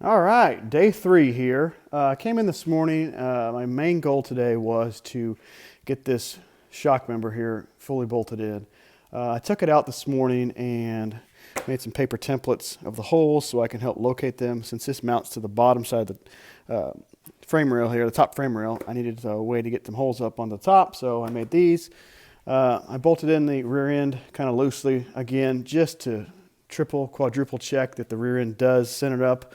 All right, day 3 here. I came in this morning. My main goal today was to get this shock member here fully bolted in. I took it out this morning and made some paper templates of the holes so I can help locate them. Since this mounts to the bottom side of the frame rail here, the top frame rail, I needed a way to get some holes up on the top, so I made these. I bolted in the rear end kind of loosely again, just to triple, quadruple check that the rear end does center up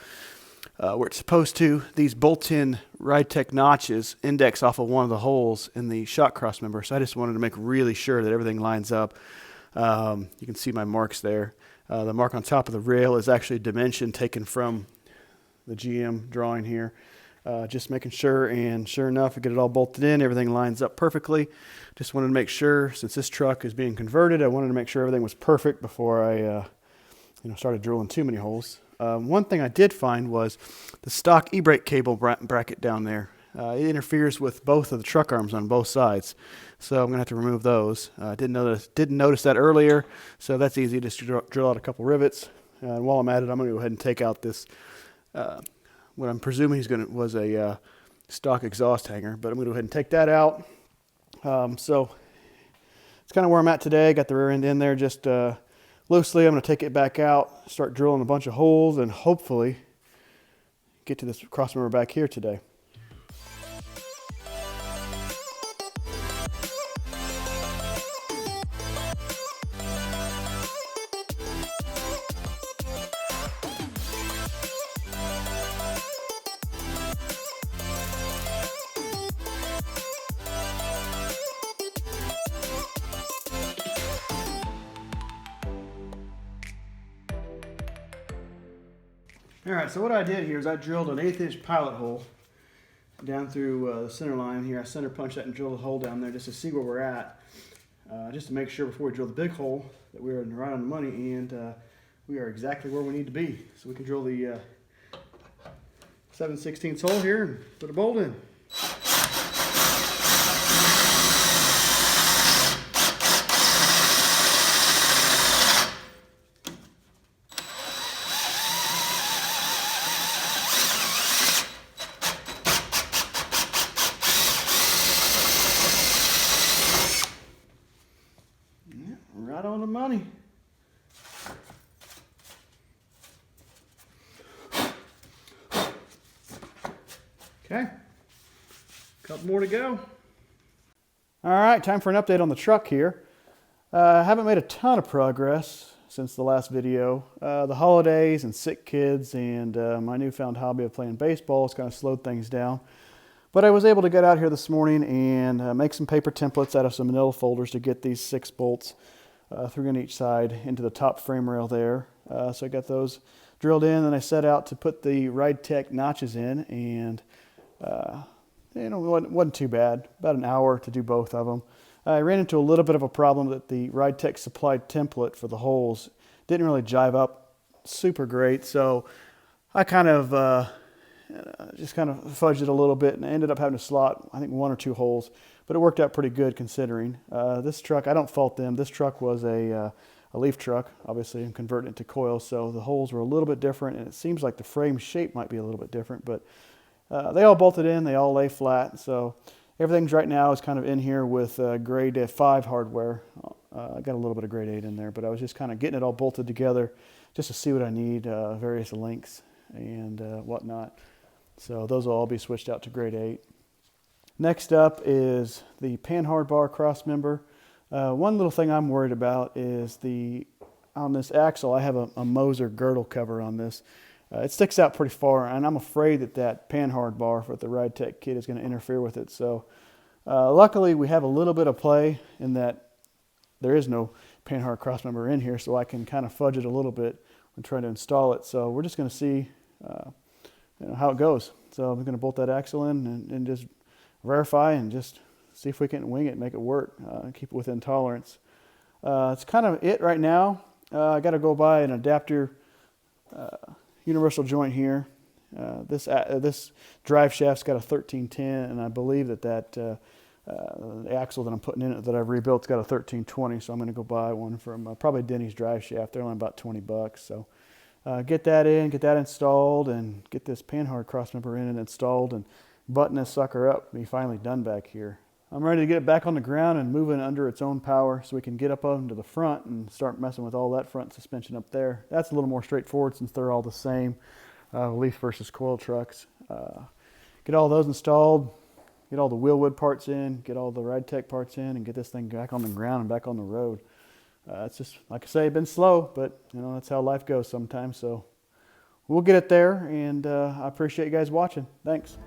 where it's supposed to. These bolt-in RideTech notches index off of one of the holes in the shock cross member, so I just wanted to make really sure that everything lines up. You can see my marks there. The mark on top of the rail is actually a dimension taken from the GM drawing here. Just making sure, and sure enough, I get it all bolted in. Everything lines up perfectly. Just wanted to make sure, since this truck is being converted, I wanted to make sure everything was perfect before I started drilling too many holes. One thing I did find was the stock e-brake cable bracket down there. It interferes with both of the truck arms on both sides, so I'm going to have to remove those. Didn't notice that earlier, so that's easy. Just drill out a couple rivets. And while I'm at it, I'm going to go ahead and take out this, what I'm presuming was a stock exhaust hanger, but I'm going to go ahead and take that out. So it's kind of where I'm at today. Got the rear end in there just loosely. I'm going to take it back out, start drilling a bunch of holes, and hopefully get to this crossmember back here today. All right, so what I did here is I drilled an 1/8" pilot hole down through the center line here. I center punched that and drilled a hole down there just to see where we're at, just to make sure before we drill the big hole that we're right on the money, and we are exactly where we need to be. So we can drill the 7/16 hole here and put a bolt in. Right on the money. Okay, couple more to go. All right, time for an update on the truck here. I haven't made a ton of progress since the last video. The holidays and sick kids and my newfound hobby of playing baseball has kind of slowed things down. But I was able to get out here this morning and make some paper templates out of some manila folders to get these 6 bolts, 3 on each side, into the top frame rail there. So I got those drilled in, and I set out to put the RideTech notches in, and it wasn't too bad. About an hour to do both of them. I ran into a little bit of a problem that the RideTech supplied template for the holes didn't really jive up super great, so I kind of just kind of fudged it a little bit, and I ended up having to slot, I think, 1 or 2 holes, but it worked out pretty good considering. This truck, I don't fault them. This truck was a leaf truck, obviously, and converted it to coil, so the holes were a little bit different, and it seems like the frame shape might be a little bit different, but they all bolted in, they all lay flat, so everything's right now is kind of in here with grade 5 hardware. I got a little bit of grade 8 in there, but I was just kind of getting it all bolted together just to see what I need, various lengths and whatnot. So those will all be switched out to grade 8. Next up is the panhard bar cross member. One little thing I'm worried about is on this axle, I have a Moser girdle cover on this. It sticks out pretty far, and I'm afraid that panhard bar for the RideTech kit is going to interfere with it. So luckily we have a little bit of play in that there is no panhard cross member in here, so I can kind of fudge it a little bit when trying to install it. So we're just going to see how it goes. So I'm going to bolt that axle in and just verify and just see if we can wing it and make it work, keep it within tolerance. It's kind of it right now. I got to go buy an adapter universal joint here. This drive shaft's got a 1310, and I believe that the axle that I'm putting in it that I've rebuilt's got a 1320, so I'm going to go buy one from probably Denny's drive shaft. They're only about $20, so get that in, get that installed, and get this panhard crossmember in and installed, and button this sucker up and be finally done back here. I'm ready to get it back on the ground and move it under its own power so we can get up onto the front and start messing with all that front suspension up there. That's a little more straightforward since they're all the same, leaf versus coil trucks. Get all those installed, get all the wheelwood parts in, get all the RideTech parts in, and get this thing back on the ground and back on the road. It's just, like I say, been slow, but you know, that's how life goes sometimes. So we'll get it there, and I appreciate you guys watching. Thanks.